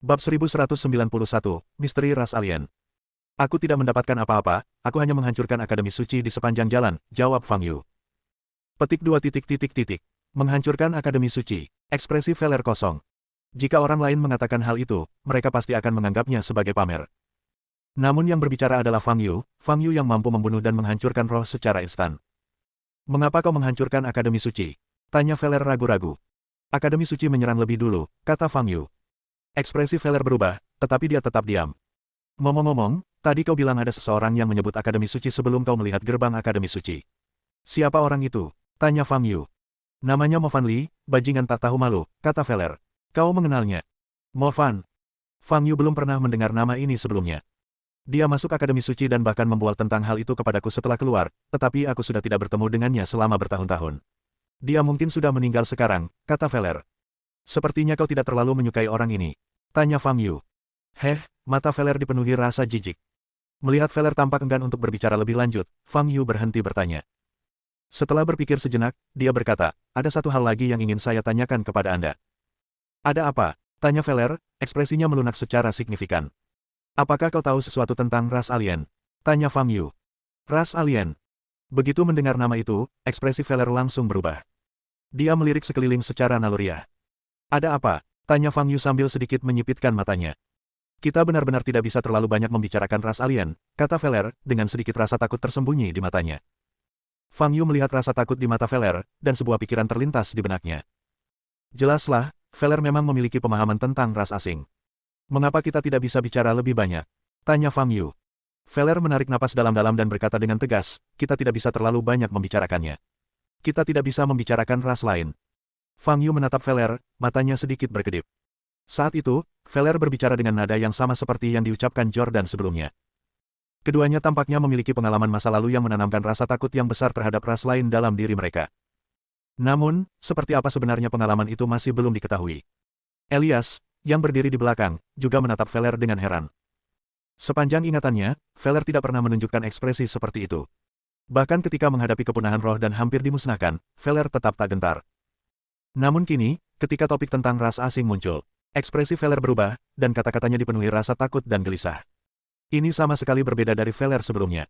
Bab 1191, Misteri Ras Alien. Aku tidak mendapatkan apa-apa, aku hanya menghancurkan Akademi Suci di sepanjang jalan, jawab Fang Yu. Petik 2 titik titik titik. Menghancurkan Akademi Suci. Ekspresi Veler kosong. Jika orang lain mengatakan hal itu, mereka pasti akan menganggapnya sebagai pamer. Namun yang berbicara adalah Fang Yu yang mampu membunuh dan menghancurkan roh secara instan. Mengapa kau menghancurkan Akademi Suci? Tanya Veler ragu-ragu. Akademi Suci menyerang lebih dulu, kata Fang Yu. Ekspresi Veler berubah, tetapi dia tetap diam. Ngomong-ngomong, tadi kau bilang ada seseorang yang menyebut Akademi Suci sebelum kau melihat gerbang Akademi Suci. Siapa orang itu? Tanya Fang Yu. Namanya Mo Fan Li, bajingan tak tahu malu, kata Veler. Kau mengenalnya? Mo Fan. Fang Yu belum pernah mendengar nama ini sebelumnya. Dia masuk Akademi Suci dan bahkan membual tentang hal itu kepadaku setelah keluar, tetapi aku sudah tidak bertemu dengannya selama bertahun-tahun. Dia mungkin sudah meninggal sekarang, kata Veler. Sepertinya kau tidak terlalu menyukai orang ini. Tanya Fang Yu. Mata Veler dipenuhi rasa jijik. Melihat Veler tampak enggan untuk berbicara lebih lanjut, Fang Yu berhenti bertanya. Setelah berpikir sejenak, dia berkata, ada satu hal lagi yang ingin saya tanyakan kepada Anda. Ada apa? Tanya Veler, ekspresinya melunak secara signifikan. Apakah kau tahu sesuatu tentang ras alien? Tanya Fang Yu. Ras alien. Begitu mendengar nama itu, ekspresi Veler langsung berubah. Dia melirik sekeliling secara naluriah. Ada apa? Tanya Fang Yu sambil sedikit menyipitkan matanya. Kita benar-benar tidak bisa terlalu banyak membicarakan ras alien, kata Veler, dengan sedikit rasa takut tersembunyi di matanya. Fang Yu melihat rasa takut di mata Veler, dan sebuah pikiran terlintas di benaknya. Jelaslah, Veler memang memiliki pemahaman tentang ras asing. Mengapa kita tidak bisa bicara lebih banyak? Tanya Fang Yu. Veler menarik napas dalam-dalam dan berkata dengan tegas, kita tidak bisa terlalu banyak membicarakannya. Kita tidak bisa membicarakan ras lain. Fang Yu menatap Veler, matanya sedikit berkedip. Saat itu, Veler berbicara dengan nada yang sama seperti yang diucapkan Jordan sebelumnya. Keduanya tampaknya memiliki pengalaman masa lalu yang menanamkan rasa takut yang besar terhadap ras lain dalam diri mereka. Namun, seperti apa sebenarnya pengalaman itu masih belum diketahui. Elias, yang berdiri di belakang, juga menatap Veler dengan heran. Sepanjang ingatannya, Veler tidak pernah menunjukkan ekspresi seperti itu. Bahkan ketika menghadapi kepunahan roh dan hampir dimusnahkan, Veler tetap tak gentar. Namun kini, ketika topik tentang ras asing muncul, ekspresi Veler berubah, dan kata-katanya dipenuhi rasa takut dan gelisah. Ini sama sekali berbeda dari Veler sebelumnya.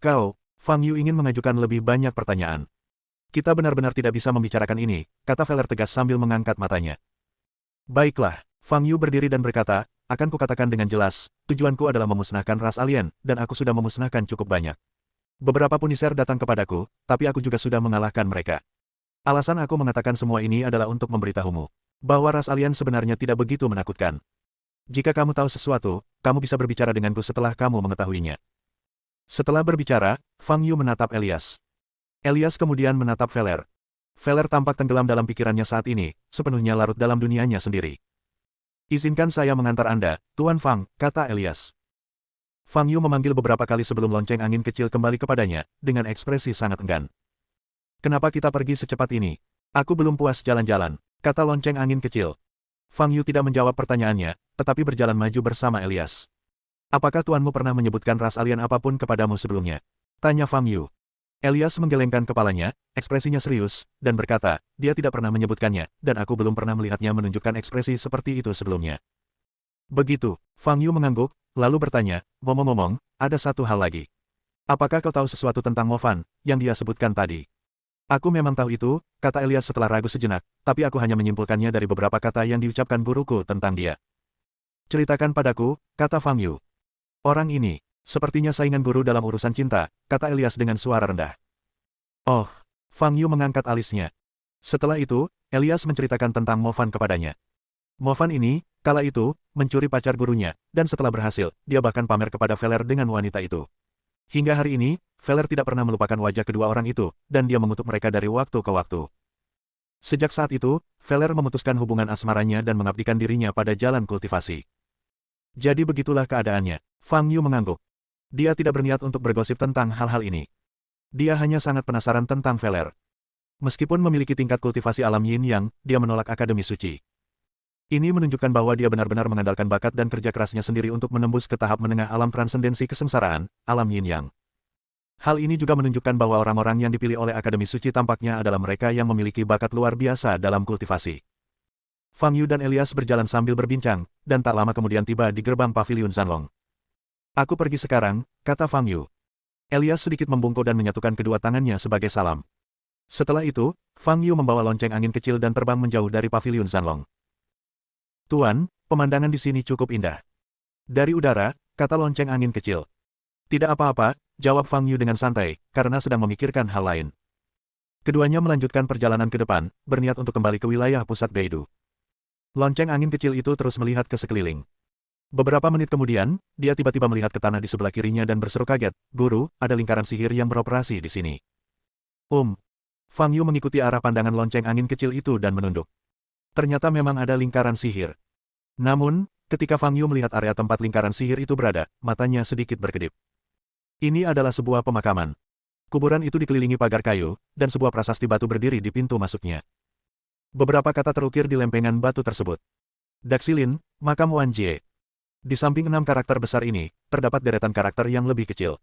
Kau, Fang Yu ingin mengajukan lebih banyak pertanyaan. Kita benar-benar tidak bisa membicarakan ini, kata Veler tegas sambil mengangkat matanya. Baiklah, Fang Yu berdiri dan berkata, akan kukatakan dengan jelas, tujuanku adalah memusnahkan ras alien, dan aku sudah memusnahkan cukup banyak. Beberapa Punisher datang kepadaku, tapi aku juga sudah mengalahkan mereka. Alasan aku mengatakan semua ini adalah untuk memberitahumu bahwa ras alien sebenarnya tidak begitu menakutkan. Jika kamu tahu sesuatu, kamu bisa berbicara denganku setelah kamu mengetahuinya. Setelah berbicara, Fang Yu menatap Elias. Elias kemudian menatap Veler. Veler tampak tenggelam dalam pikirannya saat ini, sepenuhnya larut dalam dunianya sendiri. Izinkan saya mengantar Anda, Tuan Fang, kata Elias. Fang Yu memanggil beberapa kali sebelum lonceng angin kecil kembali kepadanya, dengan ekspresi sangat enggan. Kenapa kita pergi secepat ini? Aku belum puas jalan-jalan, kata lonceng angin kecil. Fang Yu tidak menjawab pertanyaannya, tetapi berjalan maju bersama Elias. Apakah tuanmu pernah menyebutkan ras alien apapun kepadamu sebelumnya? Tanya Fang Yu. Elias menggelengkan kepalanya, ekspresinya serius, dan berkata, dia tidak pernah menyebutkannya, dan aku belum pernah melihatnya menunjukkan ekspresi seperti itu sebelumnya. Begitu, Fang Yu mengangguk, lalu bertanya, ngomong-ngomong, ada satu hal lagi. Apakah kau tahu sesuatu tentang Mo Fan, yang dia sebutkan tadi? Aku memang tahu itu, kata Elias setelah ragu sejenak, tapi aku hanya menyimpulkannya dari beberapa kata yang diucapkan guruku tentang dia. Ceritakan padaku, kata Fang Yu. Orang ini, sepertinya saingan guru dalam urusan cinta, kata Elias dengan suara rendah. Oh, Fang Yu mengangkat alisnya. Setelah itu, Elias menceritakan tentang Mo Fan kepadanya. Mo Fan ini, kala itu, mencuri pacar gurunya, dan setelah berhasil, dia bahkan pamer kepada Veler dengan wanita itu. Hingga hari ini, Veler tidak pernah melupakan wajah kedua orang itu, dan dia mengutuk mereka dari waktu ke waktu. Sejak saat itu, Veler memutuskan hubungan asmaranya dan mengabdikan dirinya pada jalan kultivasi. Jadi begitulah keadaannya. Fang Yu mengangguk. Dia tidak berniat untuk bergosip tentang hal-hal ini. Dia hanya sangat penasaran tentang Veler. Meskipun memiliki tingkat kultivasi alam Yin Yang, dia menolak Akademi Suci. Ini menunjukkan bahwa dia benar-benar mengandalkan bakat dan kerja kerasnya sendiri untuk menembus ke tahap menengah alam transendensi kesengsaraan, alam Yin Yang. Hal ini juga menunjukkan bahwa orang-orang yang dipilih oleh Akademi Suci tampaknya adalah mereka yang memiliki bakat luar biasa dalam kultivasi. Fang Yu dan Elias berjalan sambil berbincang, dan tak lama kemudian tiba di gerbang paviliun Zanlong. Aku pergi sekarang, kata Fang Yu. Elias sedikit membungkuk dan menyatukan kedua tangannya sebagai salam. Setelah itu, Fang Yu membawa lonceng angin kecil dan terbang menjauh dari paviliun Zanlong. Tuan, pemandangan di sini cukup indah. Dari udara, kata lonceng angin kecil. Tidak apa-apa, jawab Fang Yu dengan santai, karena sedang memikirkan hal lain. Keduanya melanjutkan perjalanan ke depan, berniat untuk kembali ke wilayah pusat Beidou. Lonceng angin kecil itu terus melihat ke sekeliling. Beberapa menit kemudian, dia tiba-tiba melihat ke tanah di sebelah kirinya dan berseru kaget, "Guru, ada lingkaran sihir yang beroperasi di sini." Fang Yu mengikuti arah pandangan lonceng angin kecil itu dan menunduk. Ternyata memang ada lingkaran sihir. Namun, ketika Fang Yu melihat area tempat lingkaran sihir itu berada, matanya sedikit berkedip. Ini adalah sebuah pemakaman. Kuburan itu dikelilingi pagar kayu, dan sebuah prasasti batu berdiri di pintu masuknya. Beberapa kata terukir di lempengan batu tersebut. Daxilin, makam Wan Jie. Di samping 6 karakter besar ini, terdapat deretan karakter yang lebih kecil.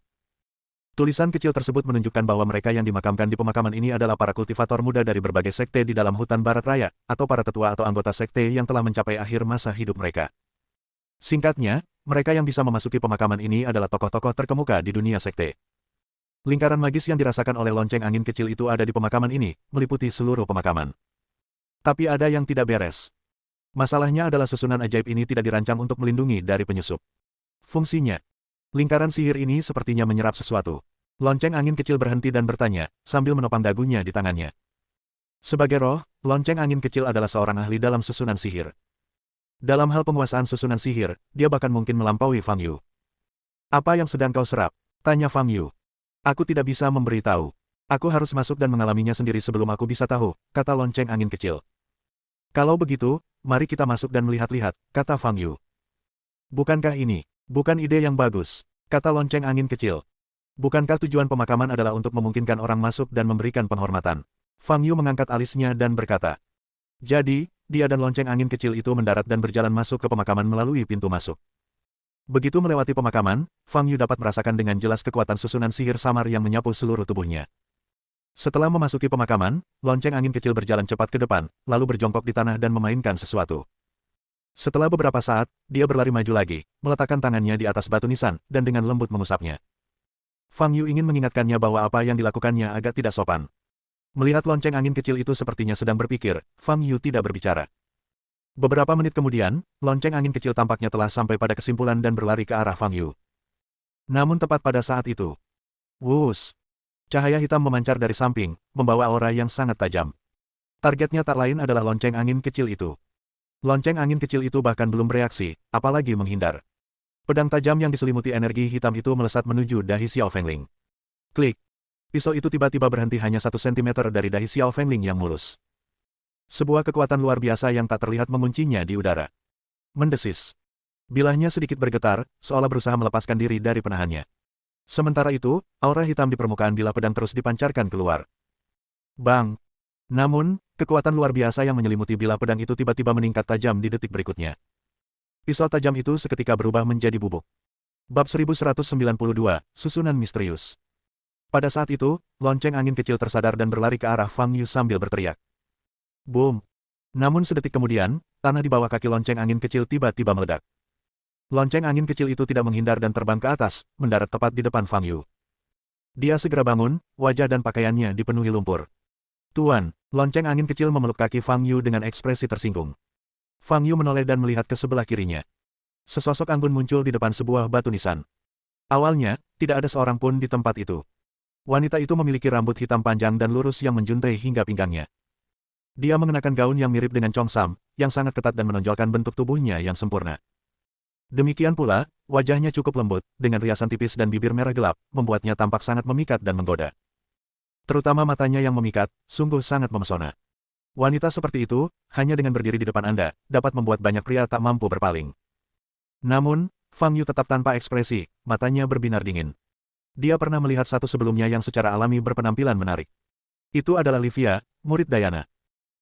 Tulisan kecil tersebut menunjukkan bahwa mereka yang dimakamkan di pemakaman ini adalah para kultivator muda dari berbagai sekte di dalam hutan barat raya, atau para tetua atau anggota sekte yang telah mencapai akhir masa hidup mereka. Singkatnya, mereka yang bisa memasuki pemakaman ini adalah tokoh-tokoh terkemuka di dunia sekte. Lingkaran magis yang dirasakan oleh lonceng angin kecil itu ada di pemakaman ini, meliputi seluruh pemakaman. Tapi ada yang tidak beres. Masalahnya adalah susunan ajaib ini tidak dirancang untuk melindungi dari penyusup. Fungsinya, lingkaran sihir ini sepertinya menyerap sesuatu. Lonceng angin kecil berhenti dan bertanya, sambil menopang dagunya di tangannya. Sebagai roh, lonceng angin kecil adalah seorang ahli dalam susunan sihir. Dalam hal penguasaan susunan sihir, dia bahkan mungkin melampaui Fang Yu. "Apa yang sedang kau serap?" tanya Fang Yu. "Aku tidak bisa memberitahu. Aku harus masuk dan mengalaminya sendiri sebelum aku bisa tahu," kata lonceng angin kecil. "Kalau begitu, mari kita masuk dan melihat-lihat," kata Fang Yu. "Bukankah ini bukan ide yang bagus?" kata lonceng angin kecil. "Bukankah tujuan pemakaman adalah untuk memungkinkan orang masuk dan memberikan penghormatan?" Fang Yu mengangkat alisnya dan berkata. Jadi, dia dan lonceng angin kecil itu mendarat dan berjalan masuk ke pemakaman melalui pintu masuk. Begitu melewati pemakaman, Fang Yu dapat merasakan dengan jelas kekuatan susunan sihir samar yang menyapu seluruh tubuhnya. Setelah memasuki pemakaman, lonceng angin kecil berjalan cepat ke depan, lalu berjongkok di tanah dan memainkan sesuatu. Setelah beberapa saat, dia berlari maju lagi, meletakkan tangannya di atas batu nisan, dan dengan lembut mengusapnya. Fang Yu ingin mengingatkannya bahwa apa yang dilakukannya agak tidak sopan. Melihat lonceng angin kecil itu sepertinya sedang berpikir, Fang Yu tidak berbicara. Beberapa menit kemudian, lonceng angin kecil tampaknya telah sampai pada kesimpulan dan berlari ke arah Fang Yu. Namun tepat pada saat itu, wuss! Cahaya hitam memancar dari samping, membawa aura yang sangat tajam. Targetnya tak lain adalah lonceng angin kecil itu. Lonceng angin kecil itu bahkan belum bereaksi, apalagi menghindar. Pedang tajam yang diselimuti energi hitam itu melesat menuju dahi Xiao Fengling. Klik! Pisau itu tiba-tiba berhenti hanya 1 cm dari dahi Xiao Fengling yang mulus. Sebuah kekuatan luar biasa yang tak terlihat menguncinya di udara. Mendesis. Bilahnya sedikit bergetar, seolah berusaha melepaskan diri dari penahannya. Sementara itu, aura hitam di permukaan bilah pedang terus dipancarkan keluar. Bang! Namun, kekuatan luar biasa yang menyelimuti bilah pedang itu tiba-tiba meningkat tajam di detik berikutnya. Pisau tajam itu seketika berubah menjadi bubuk. Bab 1192, Susunan Misterius. Pada saat itu, lonceng angin kecil tersadar dan berlari ke arah Fang Yu sambil berteriak. Boom! Namun sedetik kemudian, tanah di bawah kaki lonceng angin kecil tiba-tiba meledak. Lonceng angin kecil itu tidak menghindar dan terbang ke atas, mendarat tepat di depan Fang Yu. Dia segera bangun, wajah dan pakaiannya dipenuhi lumpur. Tuan, lonceng angin kecil memeluk kaki Fang Yu dengan ekspresi tersinggung. Fang Yu menoleh dan melihat ke sebelah kirinya. Sesosok anggun muncul di depan sebuah batu nisan. Awalnya, tidak ada seorang pun di tempat itu. Wanita itu memiliki rambut hitam panjang dan lurus yang menjuntai hingga pinggangnya. Dia mengenakan gaun yang mirip dengan Chong Sam, yang sangat ketat dan menonjolkan bentuk tubuhnya yang sempurna. Demikian pula, wajahnya cukup lembut, dengan riasan tipis dan bibir merah gelap, membuatnya tampak sangat memikat dan menggoda. Terutama matanya yang memikat, sungguh sangat memesona. Wanita seperti itu, hanya dengan berdiri di depan Anda, dapat membuat banyak pria tak mampu berpaling. Namun, Fang Yu tetap tanpa ekspresi, matanya berbinar dingin. Dia pernah melihat satu sebelumnya yang secara alami berpenampilan menarik. Itu adalah Livia, murid Diana.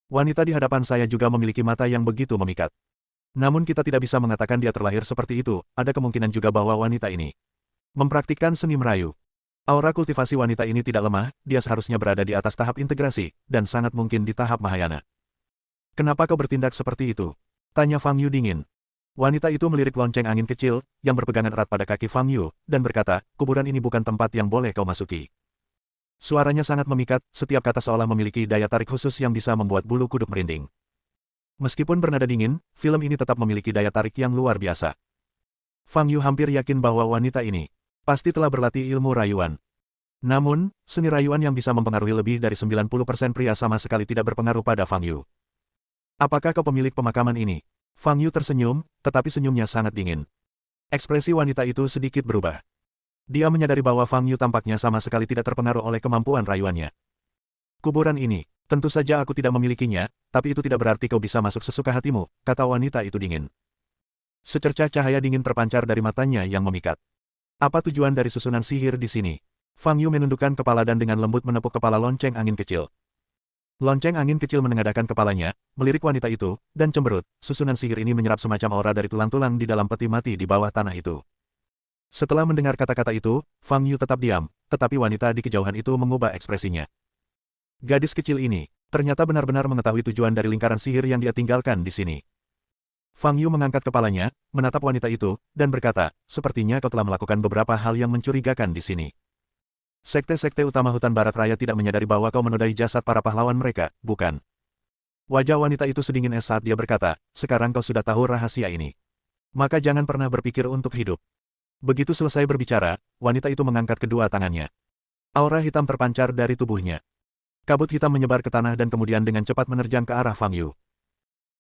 Wanita di hadapan saya juga memiliki mata yang begitu memikat. Namun kita tidak bisa mengatakan dia terlahir seperti itu, ada kemungkinan juga bahwa wanita ini mempraktikkan seni merayu. Aura kultivasi wanita ini tidak lemah, dia seharusnya berada di atas tahap integrasi, dan sangat mungkin di tahap Mahayana. Kenapa kau bertindak seperti itu? Tanya Fang Yu dingin. Wanita itu melirik lonceng angin kecil, yang berpegangan erat pada kaki Fang Yu, dan berkata, kuburan ini bukan tempat yang boleh kau masuki. Suaranya sangat memikat, setiap kata seolah memiliki daya tarik khusus yang bisa membuat bulu kuduk merinding. Meskipun bernada dingin, film ini tetap memiliki daya tarik yang luar biasa. Fang Yu hampir yakin bahwa wanita ini pasti telah berlatih ilmu rayuan. Namun, seni rayuan yang bisa mempengaruhi lebih dari 90% pria sama sekali tidak berpengaruh pada Fang Yu. Apakah kau pemilik pemakaman ini? Fang Yu tersenyum, tetapi senyumnya sangat dingin. Ekspresi wanita itu sedikit berubah. Dia menyadari bahwa Fang Yu tampaknya sama sekali tidak terpengaruh oleh kemampuan rayuannya. Kuburan ini, tentu saja aku tidak memilikinya, tapi itu tidak berarti kau bisa masuk sesuka hatimu, kata wanita itu dingin. Secercah cahaya dingin terpancar dari matanya yang memikat. Apa tujuan dari susunan sihir di sini? Fang Yu menundukkan kepala dan dengan lembut menepuk kepala lonceng angin kecil. Lonceng angin kecil menengadahkan kepalanya, melirik wanita itu, dan cemberut, susunan sihir ini menyerap semacam aura dari tulang-tulang di dalam peti mati di bawah tanah itu. Setelah mendengar kata-kata itu, Fang Yu tetap diam, tetapi wanita di kejauhan itu mengubah ekspresinya. Gadis kecil ini, ternyata benar-benar mengetahui tujuan dari lingkaran sihir yang dia tinggalkan di sini. Fang Yu mengangkat kepalanya, menatap wanita itu, dan berkata, sepertinya kau telah melakukan beberapa hal yang mencurigakan di sini. Sekte-sekte utama hutan barat raya tidak menyadari bahwa kau menodai jasad para pahlawan mereka, bukan? Wajah wanita itu sedingin es saat dia berkata, sekarang kau sudah tahu rahasia ini. Maka jangan pernah berpikir untuk hidup. Begitu selesai berbicara, wanita itu mengangkat kedua tangannya. Aura hitam terpancar dari tubuhnya. Kabut hitam menyebar ke tanah dan kemudian dengan cepat menerjang ke arah Fang Yu.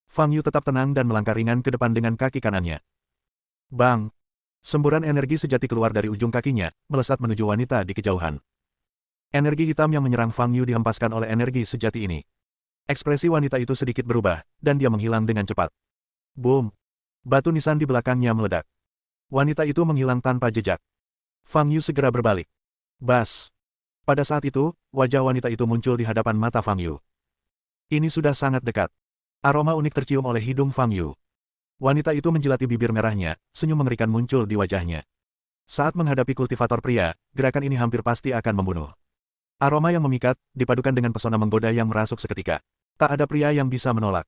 Fang Yu tetap tenang dan melangkah ringan ke depan dengan kaki kanannya. Bang! Semburan energi sejati keluar dari ujung kakinya, melesat menuju wanita di kejauhan. Energi hitam yang menyerang Fang Yu dihempaskan oleh energi sejati ini. Ekspresi wanita itu sedikit berubah, dan dia menghilang dengan cepat. Boom! Batu nisan di belakangnya meledak. Wanita itu menghilang tanpa jejak. Fang Yu segera berbalik. Bas! Pada saat itu, wajah wanita itu muncul di hadapan mata Fang Yu. Ini sudah sangat dekat. Aroma unik tercium oleh hidung Fang Yu. Wanita itu menjilati bibir merahnya, senyum mengerikan muncul di wajahnya. Saat menghadapi kultivator pria, gerakan ini hampir pasti akan membunuh. Aroma yang memikat, dipadukan dengan pesona menggoda yang merasuk seketika. Tak ada pria yang bisa menolak.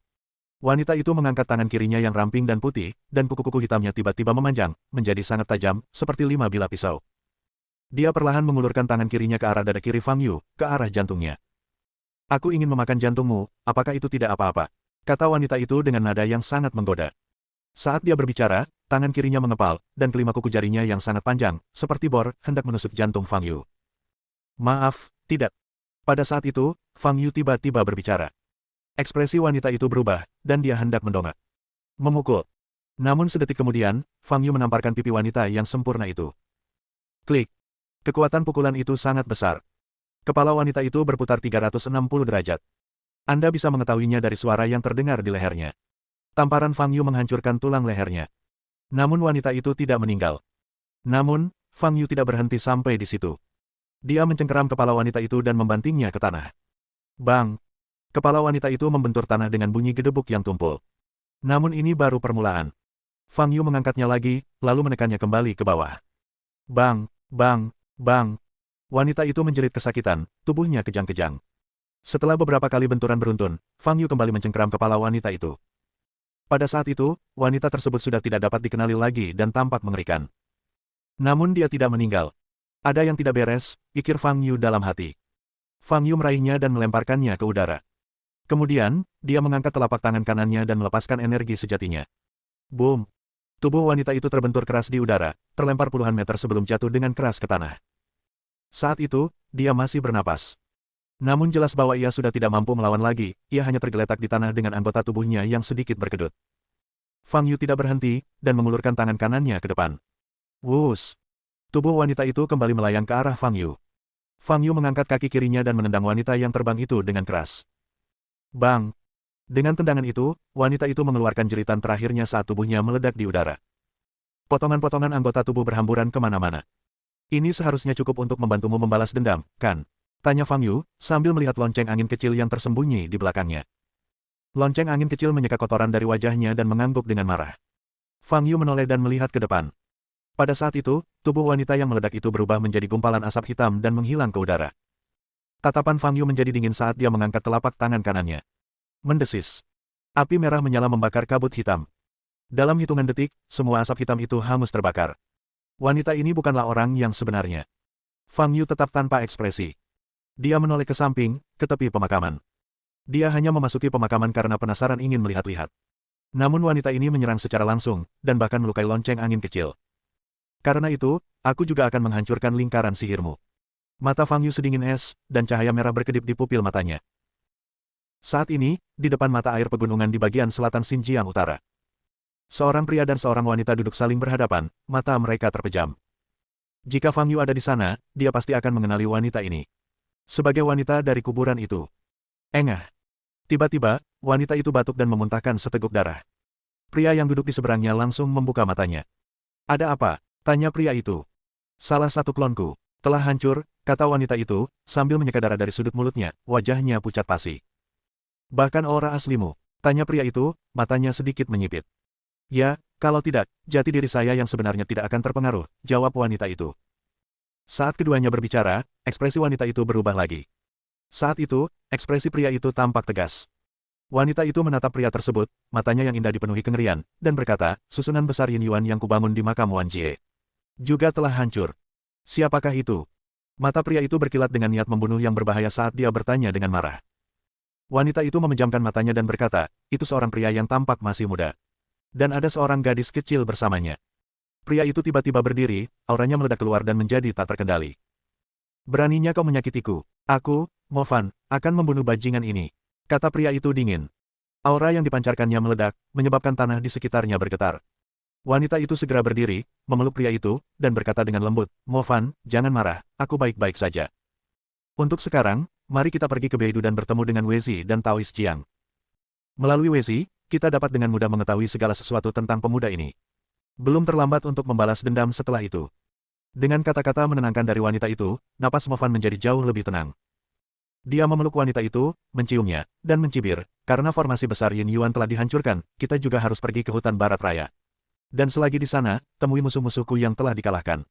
Wanita itu mengangkat tangan kirinya yang ramping dan putih, dan kuku-kuku hitamnya tiba-tiba memanjang, menjadi sangat tajam, seperti 5 bilah pisau. Dia perlahan mengulurkan tangan kirinya ke arah dada kiri Fang Yu, ke arah jantungnya. Aku ingin memakan jantungmu, apakah itu tidak apa-apa? Kata wanita itu dengan nada yang sangat menggoda. Saat dia berbicara, tangan kirinya mengepal, dan kelima kuku jarinya yang sangat panjang, seperti bor, hendak menusuk jantung Fang Yu. Maaf, tidak. Pada saat itu, Fang Yu tiba-tiba berbicara. Ekspresi wanita itu berubah, dan dia hendak mendongak. Memukul. Namun sedetik kemudian, Fang Yu menamparkan pipi wanita yang sempurna itu. Klik. Kekuatan pukulan itu sangat besar. Kepala wanita itu berputar 360 derajat. Anda bisa mengetahuinya dari suara yang terdengar di lehernya. Tamparan Fang Yu menghancurkan tulang lehernya. Namun wanita itu tidak meninggal. Namun, Fang Yu tidak berhenti sampai di situ. Dia mencengkeram kepala wanita itu dan membantingnya ke tanah. Bang! Kepala wanita itu membentur tanah dengan bunyi gedebuk yang tumpul. Namun ini baru permulaan. Fang Yu mengangkatnya lagi, lalu menekannya kembali ke bawah. Bang! Bang! Bang! Wanita itu menjerit kesakitan, tubuhnya kejang-kejang. Setelah beberapa kali benturan beruntun, Fang Yu kembali mencengkeram kepala wanita itu. Pada saat itu, wanita tersebut sudah tidak dapat dikenali lagi dan tampak mengerikan. Namun dia tidak meninggal. Ada yang tidak beres, pikir Fang Yu dalam hati. Fang Yu meraihnya dan melemparkannya ke udara. Kemudian, dia mengangkat telapak tangan kanannya dan melepaskan energi sejatinya. Boom! Tubuh wanita itu terbentur keras di udara, terlempar puluhan meter sebelum jatuh dengan keras ke tanah. Saat itu, dia masih bernapas. Namun jelas bahwa ia sudah tidak mampu melawan lagi, ia hanya tergeletak di tanah dengan anggota tubuhnya yang sedikit berkedut. Fang Yu tidak berhenti, dan mengulurkan tangan kanannya ke depan. Wuss! Tubuh wanita itu kembali melayang ke arah Fang Yu. Fang Yu mengangkat kaki kirinya dan menendang wanita yang terbang itu dengan keras. Bang! Dengan tendangan itu, wanita itu mengeluarkan jeritan terakhirnya saat tubuhnya meledak di udara. Potongan-potongan anggota tubuh berhamburan kemana-mana. Ini seharusnya cukup untuk membantumu membalas dendam, kan? Tanya Fang Yu, sambil melihat lonceng angin kecil yang tersembunyi di belakangnya. Lonceng angin kecil menyeka kotoran dari wajahnya dan mengangguk dengan marah. Fang Yu menoleh dan melihat ke depan. Pada saat itu, tubuh wanita yang meledak itu berubah menjadi gumpalan asap hitam dan menghilang ke udara. Tatapan Fang Yu menjadi dingin saat dia mengangkat telapak tangan kanannya. Mendesis. Api merah menyala membakar kabut hitam. Dalam hitungan detik, semua asap hitam itu hangus terbakar. Wanita ini bukanlah orang yang sebenarnya. Fang Yu tetap tanpa ekspresi. Dia menoleh ke samping, ke tepi pemakaman. Dia hanya memasuki pemakaman karena penasaran ingin melihat-lihat. Namun wanita ini menyerang secara langsung, dan bahkan melukai lonceng angin kecil. Karena itu, aku juga akan menghancurkan lingkaran sihirmu. Mata Fang Yu sedingin es, dan cahaya merah berkedip di pupil matanya. Saat ini, di depan mata air pegunungan di bagian selatan Xinjiang Utara. Seorang pria dan seorang wanita duduk saling berhadapan, mata mereka terpejam. Jika Fang Yu ada di sana, dia pasti akan mengenali wanita ini. Sebagai wanita dari kuburan itu. Engah. Tiba-tiba, wanita itu batuk dan memuntahkan seteguk darah. Pria yang duduk di seberangnya langsung membuka matanya. Ada apa? Tanya pria itu. Salah satu klonku. Telah hancur, kata wanita itu, sambil menyeka darah dari sudut mulutnya, wajahnya pucat pasi. Bahkan aura aslimu, tanya pria itu, matanya sedikit menyipit. Ya, kalau tidak, jati diri saya yang sebenarnya tidak akan terpengaruh, jawab wanita itu. Saat keduanya berbicara, ekspresi wanita itu berubah lagi. Saat itu, ekspresi pria itu tampak tegas. Wanita itu menatap pria tersebut, matanya yang indah dipenuhi kengerian, dan berkata, susunan besar Yin Yuan yang kubangun di makam Wan Jie juga telah hancur. Siapakah itu? Mata pria itu berkilat dengan niat membunuh yang berbahaya saat dia bertanya dengan marah. Wanita itu memejamkan matanya dan berkata, itu seorang pria yang tampak masih muda. Dan ada seorang gadis kecil bersamanya. Pria itu tiba-tiba berdiri, auranya meledak keluar dan menjadi tak terkendali. Beraninya kau menyakitiku. Aku, Mo Fan, akan membunuh bajingan ini. Kata pria itu dingin. Aura yang dipancarkannya meledak, menyebabkan tanah di sekitarnya bergetar. Wanita itu segera berdiri, memeluk pria itu, dan berkata dengan lembut, Mo Fan, jangan marah, aku baik-baik saja. Untuk sekarang, mari kita pergi ke Beidou dan bertemu dengan Wezi dan Taois Jiang. Melalui Wezi, kita dapat dengan mudah mengetahui segala sesuatu tentang pemuda ini. Belum terlambat untuk membalas dendam setelah itu. Dengan kata-kata menenangkan dari wanita itu, napas Mo Fan menjadi jauh lebih tenang. Dia memeluk wanita itu, menciumnya, dan mencibir, karena formasi besar Yin Yuan telah dihancurkan, kita juga harus pergi ke hutan barat raya. Dan selagi di sana, temui musuh-musuhku yang telah dikalahkan.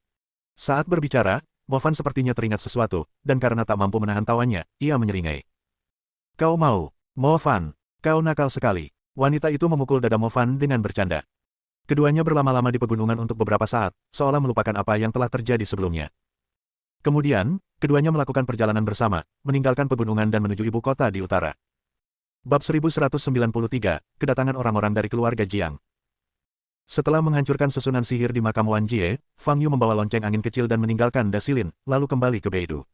Saat berbicara, Mo Fan sepertinya teringat sesuatu, dan karena tak mampu menahan tawannya, ia menyeringai. Kau mau, Mo Fan, kau nakal sekali. Wanita itu memukul dada Mo Fan dengan bercanda. Keduanya berlama-lama di pegunungan untuk beberapa saat, seolah melupakan apa yang telah terjadi sebelumnya. Kemudian, keduanya melakukan perjalanan bersama, meninggalkan pegunungan dan menuju ibu kota di utara. Bab 1193, Kedatangan orang-orang dari keluarga Jiang. Setelah menghancurkan susunan sihir di makam Wan Jie, Fang Yu membawa lonceng angin kecil dan meninggalkan Dasilin, lalu kembali ke Beidou.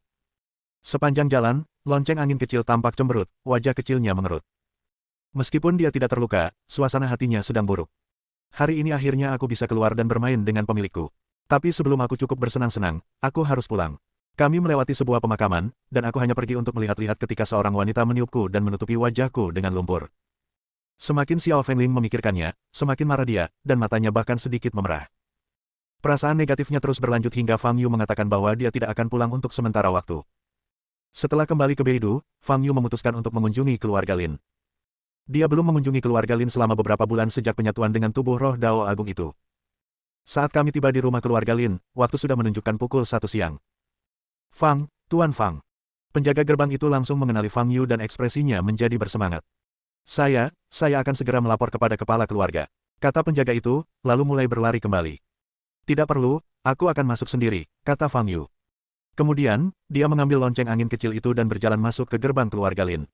Sepanjang jalan, lonceng angin kecil tampak cemberut, wajah kecilnya mengerut. Meskipun dia tidak terluka, suasana hatinya sedang buruk. Hari ini akhirnya aku bisa keluar dan bermain dengan pemilikku. Tapi sebelum aku cukup bersenang-senang, aku harus pulang. Kami melewati sebuah pemakaman, dan aku hanya pergi untuk melihat-lihat ketika seorang wanita meniupku dan menutupi wajahku dengan lumpur. Semakin Xiao Fengling memikirkannya, semakin marah dia, dan matanya bahkan sedikit memerah. Perasaan negatifnya terus berlanjut hingga Fang Yu mengatakan bahwa dia tidak akan pulang untuk sementara waktu. Setelah kembali ke Beidou, Fang Yu memutuskan untuk mengunjungi keluarga Lin. Dia belum mengunjungi keluarga Lin selama beberapa bulan sejak penyatuan dengan tubuh roh Dao Agung itu. Saat kami tiba di rumah keluarga Lin, waktu sudah menunjukkan pukul 1 siang. Fang, Tuan Fang. Penjaga gerbang itu langsung mengenali Fang Yu dan ekspresinya menjadi bersemangat. Saya akan segera melapor kepada kepala keluarga. Kata penjaga itu, lalu mulai berlari kembali. Tidak perlu, aku akan masuk sendiri, kata Fang Yu. Kemudian, dia mengambil lonceng angin kecil itu dan berjalan masuk ke gerbang keluarga Lin.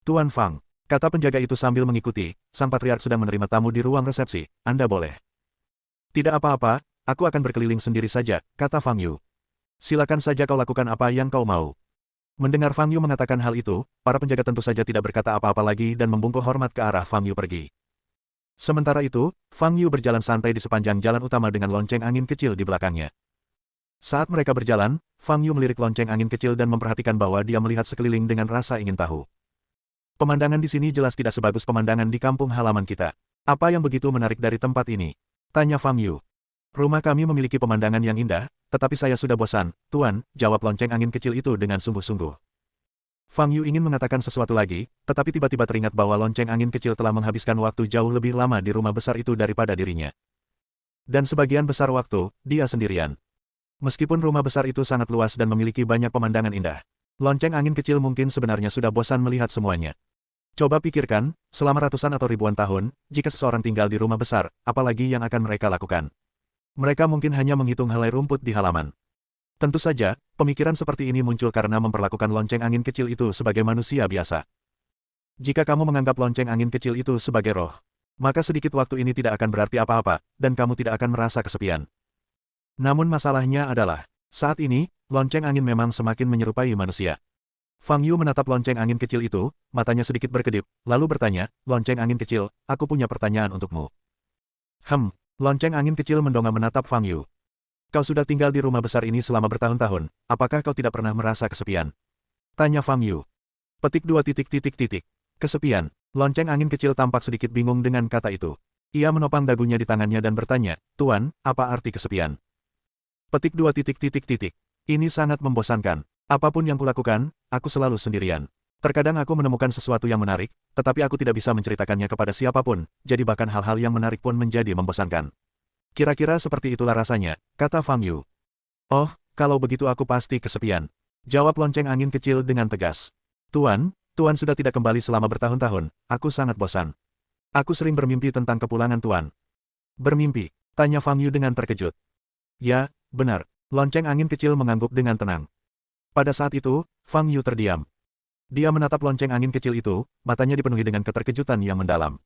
Tuan Fang, kata penjaga itu sambil mengikuti, sang patriark sedang menerima tamu di ruang resepsi, Anda boleh. Tidak apa-apa, aku akan berkeliling sendiri saja, kata Fang Yu. Silakan saja kau lakukan apa yang kau mau. Mendengar Fang Yu mengatakan hal itu, para penjaga tentu saja tidak berkata apa-apa lagi dan membungkuk hormat ke arah Fang Yu pergi. Sementara itu, Fang Yu berjalan santai di sepanjang jalan utama dengan lonceng angin kecil di belakangnya. Saat mereka berjalan, Fang Yu melirik lonceng angin kecil dan memperhatikan bahwa dia melihat sekeliling dengan rasa ingin tahu. Pemandangan di sini jelas tidak sebagus pemandangan di kampung halaman kita. Apa yang begitu menarik dari tempat ini? Tanya Fang Yu. Rumah kami memiliki pemandangan yang indah, tetapi saya sudah bosan, Tuan, jawab lonceng angin kecil itu dengan sungguh-sungguh. Fang Yu ingin mengatakan sesuatu lagi, tetapi tiba-tiba teringat bahwa lonceng angin kecil telah menghabiskan waktu jauh lebih lama di rumah besar itu daripada dirinya. Dan sebagian besar waktu, dia sendirian. Meskipun rumah besar itu sangat luas dan memiliki banyak pemandangan indah, lonceng angin kecil mungkin sebenarnya sudah bosan melihat semuanya. Coba pikirkan, selama ratusan atau ribuan tahun, jika seseorang tinggal di rumah besar, apalagi yang akan mereka lakukan? Mereka mungkin hanya menghitung helai rumput di halaman. Tentu saja, pemikiran seperti ini muncul karena memperlakukan lonceng angin kecil itu sebagai manusia biasa. Jika kamu menganggap lonceng angin kecil itu sebagai roh, maka sedikit waktu ini tidak akan berarti apa-apa, dan kamu tidak akan merasa kesepian. Namun masalahnya adalah, saat ini, lonceng angin memang semakin menyerupai manusia. Fang Yu menatap lonceng angin kecil itu, matanya sedikit berkedip, lalu bertanya, "Lonceng angin kecil, aku punya pertanyaan untukmu." Lonceng angin kecil mendongak menatap Fang Yu. "Kau sudah tinggal di rumah besar ini selama bertahun-tahun, apakah kau tidak pernah merasa kesepian?" Tanya Fang Yu. Petik 2 titik titik titik. Kesepian. Lonceng angin kecil tampak sedikit bingung dengan kata itu. Ia menopang dagunya di tangannya dan bertanya, "Tuan, apa arti kesepian?" Petik 2 titik titik titik. Ini sangat membosankan. Apapun yang kulakukan, aku selalu sendirian. Terkadang aku menemukan sesuatu yang menarik, tetapi aku tidak bisa menceritakannya kepada siapapun, jadi bahkan hal-hal yang menarik pun menjadi membosankan. Kira-kira seperti itulah rasanya, kata Fang Yu. "Oh, kalau begitu aku pasti kesepian," jawab lonceng angin kecil dengan tegas. Tuan sudah tidak kembali selama bertahun-tahun, aku sangat bosan. Aku sering bermimpi tentang kepulangan Tuan." "Bermimpi?" tanya Fang Yu dengan terkejut. "Ya, benar." Lonceng angin kecil mengangguk dengan tenang. Pada saat itu, Fang Yu terdiam. Dia menatap lonceng angin kecil itu, matanya dipenuhi dengan keterkejutan yang mendalam.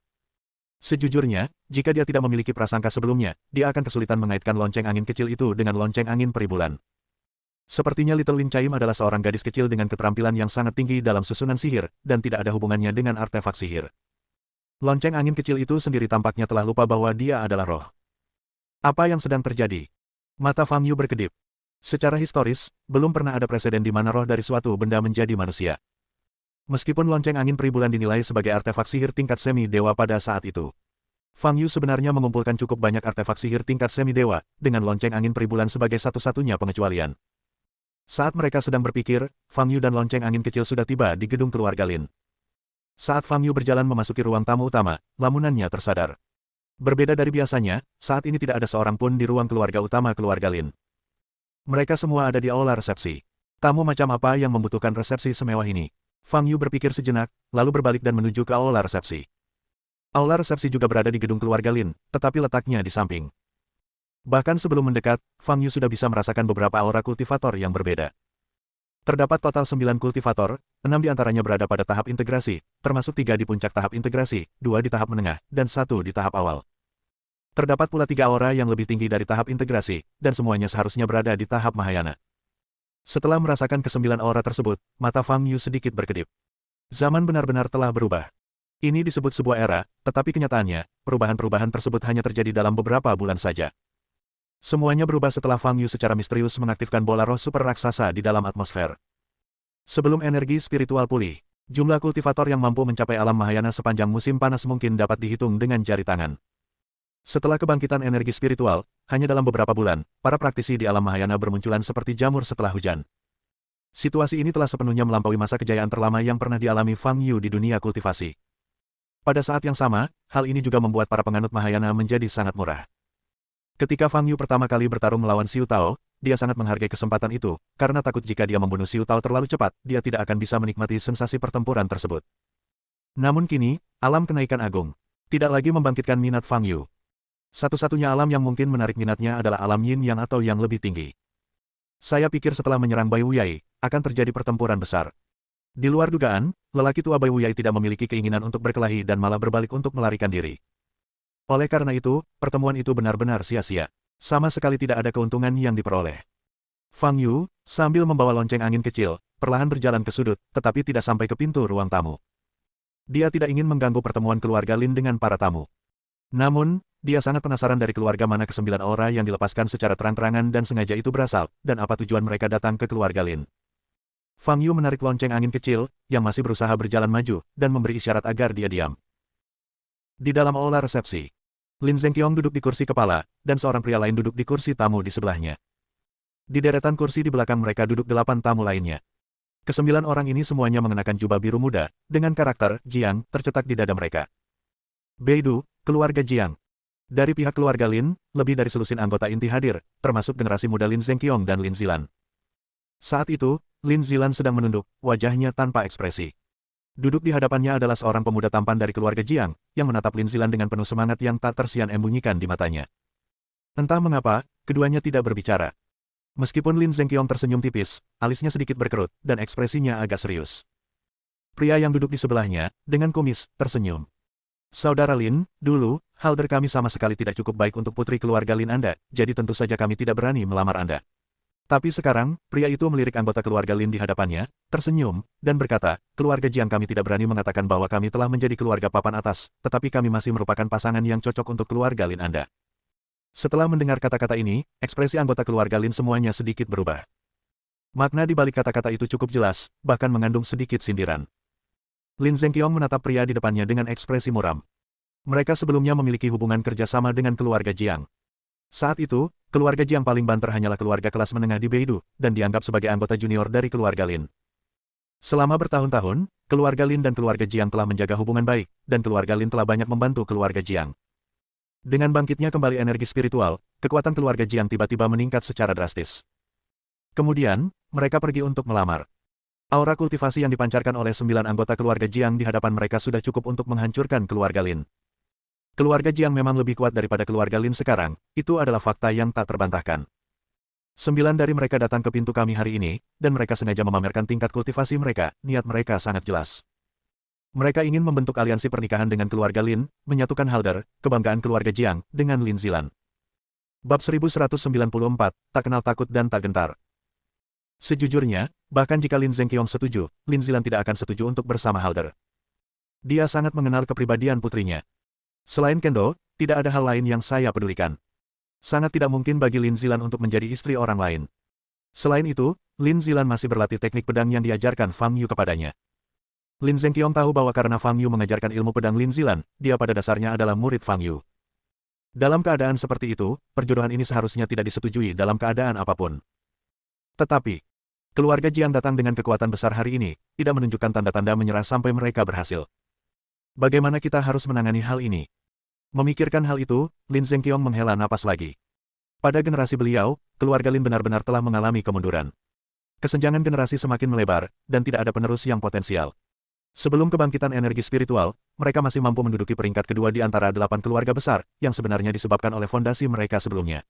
Sejujurnya, jika dia tidak memiliki prasangka sebelumnya, dia akan kesulitan mengaitkan lonceng angin kecil itu dengan lonceng angin peribulan. Sepertinya Little Lin Chaim adalah seorang gadis kecil dengan keterampilan yang sangat tinggi dalam susunan sihir, dan tidak ada hubungannya dengan artefak sihir. Lonceng angin kecil itu sendiri tampaknya telah lupa bahwa dia adalah roh. Apa yang sedang terjadi? Mata Fang Yu berkedip. Secara historis, belum pernah ada preseden di mana roh dari suatu benda menjadi manusia. Meskipun lonceng angin peribulan dinilai sebagai artefak sihir tingkat semi-dewa pada saat itu, Fang Yu sebenarnya mengumpulkan cukup banyak artefak sihir tingkat semi-dewa, dengan lonceng angin peribulan sebagai satu-satunya pengecualian. Saat mereka sedang berpikir, Fang Yu dan lonceng angin kecil sudah tiba di gedung keluarga Lin. Saat Fang Yu berjalan memasuki ruang tamu utama, lamunannya tersadar. Berbeda dari biasanya, saat ini tidak ada seorang pun di ruang keluarga utama keluarga Lin. Mereka semua ada di aula resepsi. Tamu macam apa yang membutuhkan resepsi semewah ini? Fang Yu berpikir sejenak, lalu berbalik dan menuju ke aula resepsi. Aula resepsi juga berada di gedung keluarga Lin, tetapi letaknya di samping. Bahkan sebelum mendekat, Fang Yu sudah bisa merasakan beberapa aura kultivator yang berbeda. Terdapat total 9 kultivator, 6 diantaranya berada pada tahap integrasi, termasuk 3 di puncak tahap integrasi, 2 di tahap menengah, dan 1 di tahap awal. Terdapat pula 3 aura yang lebih tinggi dari tahap integrasi, dan semuanya seharusnya berada di tahap Mahayana. Setelah merasakan ke-9 aura tersebut, mata Fang Yu sedikit berkedip. Zaman benar-benar telah berubah. Ini disebut sebuah era, tetapi kenyataannya, perubahan-perubahan tersebut hanya terjadi dalam beberapa bulan saja. Semuanya berubah setelah Fang Yu secara misterius mengaktifkan bola roh super raksasa di dalam atmosfer. Sebelum energi spiritual pulih, jumlah kultivator yang mampu mencapai alam Mahayana sepanjang musim panas mungkin dapat dihitung dengan jari tangan. Setelah kebangkitan energi spiritual, hanya dalam beberapa bulan, para praktisi di alam Mahayana bermunculan seperti jamur setelah hujan. Situasi ini telah sepenuhnya melampaui masa kejayaan terlama yang pernah dialami Fang Yu di dunia kultivasi. Pada saat yang sama, hal ini juga membuat para penganut Mahayana menjadi sangat murah. Ketika Fang Yu pertama kali bertarung melawan Xiu Tao, dia sangat menghargai kesempatan itu, karena takut jika dia membunuh Xiu Tao terlalu cepat, dia tidak akan bisa menikmati sensasi pertempuran tersebut. Namun kini, alam kenaikan agung tidak lagi membangkitkan minat Fang Yu. Satu-satunya alam yang mungkin menarik minatnya adalah alam Yin Yang atau yang lebih tinggi. Saya pikir setelah menyerang Bai Wuyai, akan terjadi pertempuran besar. Di luar dugaan, lelaki tua Bai Wuyai tidak memiliki keinginan untuk berkelahi dan malah berbalik untuk melarikan diri. Oleh karena itu, pertemuan itu benar-benar sia-sia. Sama sekali tidak ada keuntungan yang diperoleh. Fang Yu, sambil membawa lonceng angin kecil, perlahan berjalan ke sudut, tetapi tidak sampai ke pintu ruang tamu. Dia tidak ingin mengganggu pertemuan keluarga Lin dengan para tamu. Namun, dia sangat penasaran dari keluarga mana ke-9 aura yang dilepaskan secara terang-terangan dan sengaja itu berasal, dan apa tujuan mereka datang ke keluarga Lin. Fang Yu menarik lonceng angin kecil, yang masih berusaha berjalan maju, dan memberi isyarat agar dia diam. Di dalam aula resepsi, Lin Zengqiong duduk di kursi kepala, dan seorang pria lain duduk di kursi tamu di sebelahnya. Di deretan kursi di belakang mereka duduk 8 tamu lainnya. Ke-9 orang ini semuanya mengenakan jubah biru muda, dengan karakter Jiang tercetak di dada mereka. Beidou, keluarga Jiang. Dari pihak keluarga Lin, lebih dari selusin anggota inti hadir, termasuk generasi muda Lin Zengqiong dan Lin Zilan. Saat itu, Lin Zilan sedang menunduk, wajahnya tanpa ekspresi. Duduk di hadapannya adalah seorang pemuda tampan dari keluarga Jiang, yang menatap Lin Zilan dengan penuh semangat yang tak tersian embunyikan di matanya. Entah mengapa, keduanya tidak berbicara. Meskipun Lin Zengqiong tersenyum tipis, alisnya sedikit berkerut, dan ekspresinya agak serius. Pria yang duduk di sebelahnya, dengan kumis, tersenyum. Saudara Lin, dulu, halder kami sama sekali tidak cukup baik untuk putri keluarga Lin Anda, jadi tentu saja kami tidak berani melamar Anda. Tapi sekarang, pria itu melirik anggota keluarga Lin di hadapannya, tersenyum, dan berkata, keluarga Jiang kami tidak berani mengatakan bahwa kami telah menjadi keluarga papan atas, tetapi kami masih merupakan pasangan yang cocok untuk keluarga Lin Anda. Setelah mendengar kata-kata ini, ekspresi anggota keluarga Lin semuanya sedikit berubah. Makna di balik kata-kata itu cukup jelas, bahkan mengandung sedikit sindiran. Lin Zengqiong menatap pria di depannya dengan ekspresi muram. Mereka sebelumnya memiliki hubungan kerjasama dengan keluarga Jiang. Saat itu, keluarga Jiang paling banter hanyalah keluarga kelas menengah di Beidou, dan dianggap sebagai anggota junior dari keluarga Lin. Selama bertahun-tahun, keluarga Lin dan keluarga Jiang telah menjaga hubungan baik, dan keluarga Lin telah banyak membantu keluarga Jiang. Dengan bangkitnya kembali energi spiritual, kekuatan keluarga Jiang tiba-tiba meningkat secara drastis. Kemudian, mereka pergi untuk melamar. Aura kultivasi yang dipancarkan oleh 9 anggota keluarga Jiang di hadapan mereka sudah cukup untuk menghancurkan keluarga Lin. Keluarga Jiang memang lebih kuat daripada keluarga Lin sekarang, itu adalah fakta yang tak terbantahkan. 9 dari mereka datang ke pintu kami hari ini, dan mereka sengaja memamerkan tingkat kultivasi mereka, niat mereka sangat jelas. Mereka ingin membentuk aliansi pernikahan dengan keluarga Lin, menyatukan halder, kebanggaan keluarga Jiang, dengan Lin Zilan. Bab 1194, tak kenal takut dan tak gentar. Sejujurnya, bahkan jika Lin Zengqiong setuju, Lin Zilan tidak akan setuju untuk bersama halder. Dia sangat mengenal kepribadian putrinya. Selain Kendo, tidak ada hal lain yang saya pedulikan. Sangat tidak mungkin bagi Lin Zilan untuk menjadi istri orang lain. Selain itu, Lin Zilan masih berlatih teknik pedang yang diajarkan Fang Yu kepadanya. Lin Zengqiong tahu bahwa karena Fang Yu mengajarkan ilmu pedang Lin Zilan, dia pada dasarnya adalah murid Fang Yu. Dalam keadaan seperti itu, perjodohan ini seharusnya tidak disetujui dalam keadaan apapun. Tetapi, keluarga Jiang datang dengan kekuatan besar hari ini, tidak menunjukkan tanda-tanda menyerah sampai mereka berhasil. Bagaimana kita harus menangani hal ini? Memikirkan hal itu, Lin Zengqiong menghela napas lagi. Pada generasi beliau, keluarga Lin benar-benar telah mengalami kemunduran. Kesenjangan generasi semakin melebar, dan tidak ada penerus yang potensial. Sebelum kebangkitan energi spiritual, mereka masih mampu menduduki peringkat kedua di antara 8 keluarga besar, yang sebenarnya disebabkan oleh fondasi mereka sebelumnya.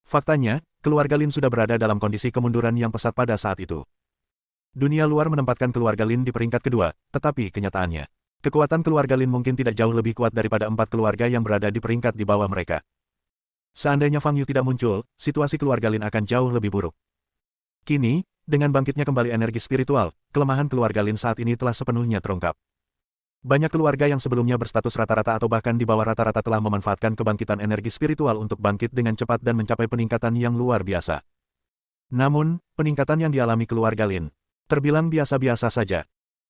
Faktanya, keluarga Lin sudah berada dalam kondisi kemunduran yang pesat pada saat itu. Dunia luar menempatkan keluarga Lin di peringkat kedua, tetapi kenyataannya, kekuatan keluarga Lin mungkin tidak jauh lebih kuat daripada 4 keluarga yang berada di peringkat di bawah mereka. Seandainya Fang Yu tidak muncul, situasi keluarga Lin akan jauh lebih buruk. Kini, dengan bangkitnya kembali energi spiritual, kelemahan keluarga Lin saat ini telah sepenuhnya terungkap. Banyak keluarga yang sebelumnya berstatus rata-rata atau bahkan di bawah rata-rata telah memanfaatkan kebangkitan energi spiritual untuk bangkit dengan cepat dan mencapai peningkatan yang luar biasa. Namun, peningkatan yang dialami keluarga Lin terbilang biasa-biasa saja.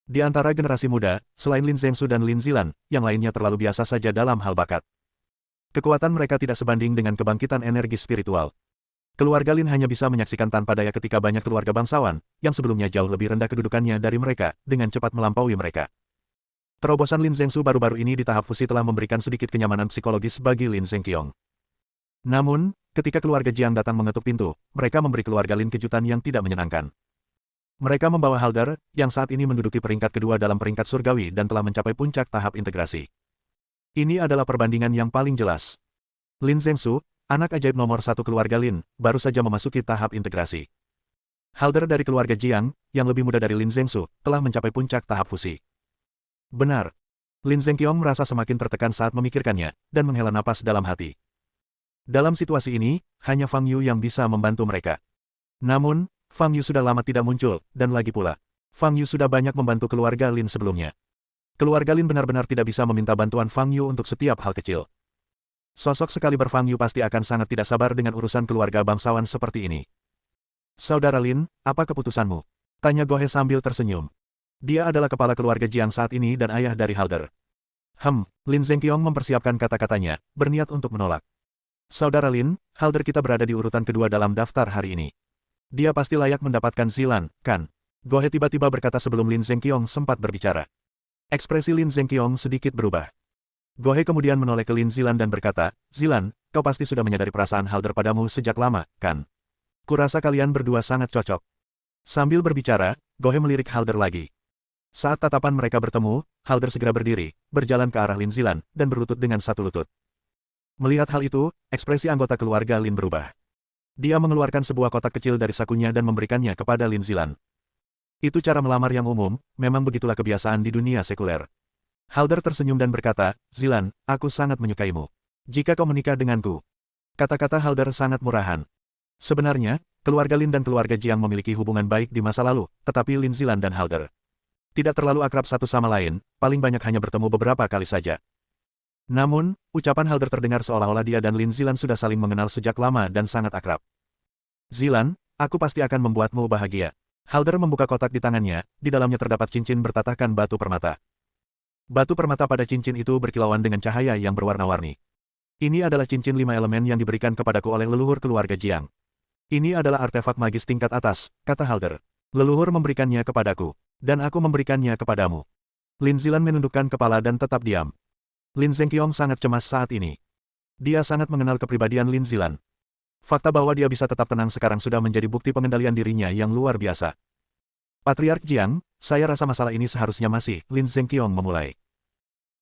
Di antara generasi muda, selain Lin Zengsu dan Lin Zilan, yang lainnya terlalu biasa saja dalam hal bakat. Kekuatan mereka tidak sebanding dengan kebangkitan energi spiritual. Keluarga Lin hanya bisa menyaksikan tanpa daya ketika banyak keluarga bangsawan, yang sebelumnya jauh lebih rendah kedudukannya dari mereka, dengan cepat melampaui mereka. Terobosan Lin Zengsu baru-baru ini di tahap fusi telah memberikan sedikit kenyamanan psikologis bagi Lin Zengqiong. Namun, ketika keluarga Jiang datang mengetuk pintu, mereka memberi keluarga Lin kejutan yang tidak menyenangkan. Mereka membawa Halder, yang saat ini menduduki peringkat kedua dalam peringkat surgawi dan telah mencapai puncak tahap integrasi. Ini adalah perbandingan yang paling jelas. Lin Zengsu, anak ajaib nomor 1 keluarga Lin, baru saja memasuki tahap integrasi. Halder dari keluarga Jiang, yang lebih muda dari Lin Zengsu, telah mencapai puncak tahap fusi. Benar. Lin Zengqiong merasa semakin tertekan saat memikirkannya, dan menghela napas dalam hati. Dalam situasi ini, hanya Fang Yu yang bisa membantu mereka. Namun, Fang Yu sudah lama tidak muncul, dan lagi pula, Fang Yu sudah banyak membantu keluarga Lin sebelumnya. Keluarga Lin benar-benar tidak bisa meminta bantuan Fang Yu untuk setiap hal kecil. Sosok sekaliber Fang Yu pasti akan sangat tidak sabar dengan urusan keluarga bangsawan seperti ini. Saudara Lin, apa keputusanmu? Tanya Gohe sambil tersenyum. Dia adalah kepala keluarga Jiang saat ini dan ayah dari Halder. Lin Zengqiong mempersiapkan kata-katanya, berniat untuk menolak. Saudara Lin, Halder kita berada di urutan kedua dalam daftar hari ini. Dia pasti layak mendapatkan Zilan, kan? Gohe tiba-tiba berkata sebelum Lin Zengqiong sempat berbicara. Ekspresi Lin Zengqiong sedikit berubah. Gohe kemudian menoleh ke Lin Zilan dan berkata, Zilan, kau pasti sudah menyadari perasaan Halder padamu sejak lama, kan? Kurasa kalian berdua sangat cocok. Sambil berbicara, Gohe melirik Halder lagi. Saat tatapan mereka bertemu, Halder segera berdiri, berjalan ke arah Lin Zilan, dan berlutut dengan satu lutut. Melihat hal itu, ekspresi anggota keluarga Lin berubah. Dia mengeluarkan sebuah kotak kecil dari sakunya dan memberikannya kepada Lin Zilan. Itu cara melamar yang umum, memang begitulah kebiasaan di dunia sekuler. Halder tersenyum dan berkata, Zilan, aku sangat menyukaimu. Jika kau menikah denganku. Kata-kata Halder sangat murahan. Sebenarnya, keluarga Lin dan keluarga Jiang memiliki hubungan baik di masa lalu, tetapi Lin Zilan dan Halder tidak terlalu akrab satu sama lain, paling banyak hanya bertemu beberapa kali saja. Namun, ucapan Halder terdengar seolah-olah dia dan Lin Zilan sudah saling mengenal sejak lama dan sangat akrab. Zilan, aku pasti akan membuatmu bahagia. Halder membuka kotak di tangannya, di dalamnya terdapat cincin bertatahkan batu permata. Batu permata pada cincin itu berkilauan dengan cahaya yang berwarna-warni. Ini adalah cincin 5 elemen yang diberikan kepadaku oleh leluhur keluarga Jiang. Ini adalah artefak magis tingkat atas, kata Halder. Leluhur memberikannya kepadaku, dan aku memberikannya kepadamu. Lin Zilan menundukkan kepala dan tetap diam. Lin Zengqiong sangat cemas saat ini. Dia sangat mengenal kepribadian Lin Zilan. Fakta bahwa dia bisa tetap tenang sekarang sudah menjadi bukti pengendalian dirinya yang luar biasa. Patriark Jiang, saya rasa masalah ini seharusnya masih, Lin Zengqiong memulai.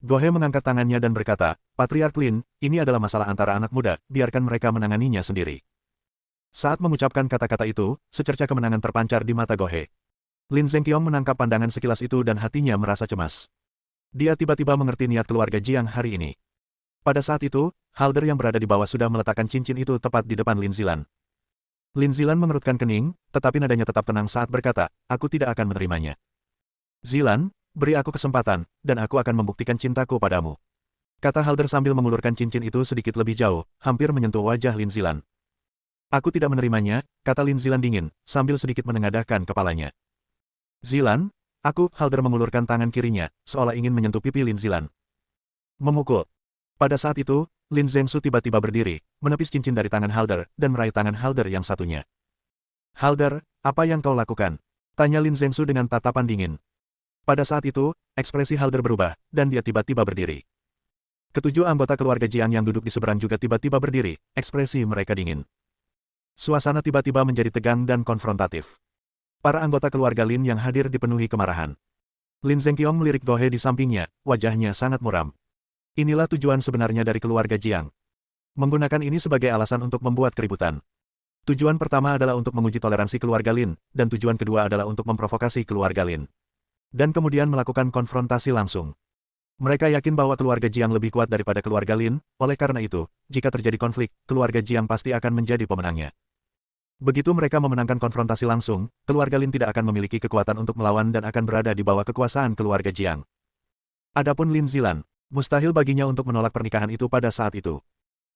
Gohe mengangkat tangannya dan berkata, Patriark Lin, ini adalah masalah antara anak muda, biarkan mereka menanganinya sendiri. Saat mengucapkan kata-kata itu, secerca kemenangan terpancar di mata Gohe. Lin Zengqiong menangkap pandangan sekilas itu dan hatinya merasa cemas. Dia tiba-tiba mengerti niat keluarga Jiang hari ini. Pada saat itu, Halder yang berada di bawah sudah meletakkan cincin itu tepat di depan Lin Zilan. Lin Zilan mengerutkan kening, tetapi nadanya tetap tenang saat berkata, aku tidak akan menerimanya. Zilan, beri aku kesempatan, dan aku akan membuktikan cintaku padamu. Kata Halder sambil mengulurkan cincin itu sedikit lebih jauh, hampir menyentuh wajah Lin Zilan. Aku tidak menerimanya, kata Lin Zilan dingin, sambil sedikit menengadahkan kepalanya. Zilan, Halder mengulurkan tangan kirinya, seolah ingin menyentuh pipi Lin Zilan. Memukul. Pada saat itu, Lin Zengsu tiba-tiba berdiri, menepis cincin dari tangan Halder, dan meraih tangan Halder yang satunya. Halder, apa yang kau lakukan? Tanya Lin Zengsu dengan tatapan dingin. Pada saat itu, ekspresi Halder berubah, dan dia tiba-tiba berdiri. Ketujuh anggota keluarga Jiang yang duduk di seberang juga tiba-tiba berdiri, ekspresi mereka dingin. Suasana tiba-tiba menjadi tegang dan konfrontatif. Para anggota keluarga Lin yang hadir dipenuhi kemarahan. Lin Zengqiong melirik Gohe di sampingnya, wajahnya sangat muram. Inilah tujuan sebenarnya dari keluarga Jiang. Menggunakan ini sebagai alasan untuk membuat keributan. Tujuan pertama adalah untuk menguji toleransi keluarga Lin, dan tujuan kedua adalah untuk memprovokasi keluarga Lin. Dan kemudian melakukan konfrontasi langsung. Mereka yakin bahwa keluarga Jiang lebih kuat daripada keluarga Lin, oleh karena itu, jika terjadi konflik, keluarga Jiang pasti akan menjadi pemenangnya. Begitu mereka memenangkan konfrontasi langsung, keluarga Lin tidak akan memiliki kekuatan untuk melawan dan akan berada di bawah kekuasaan keluarga Jiang. Adapun Lin Zilan, mustahil baginya untuk menolak pernikahan itu pada saat itu.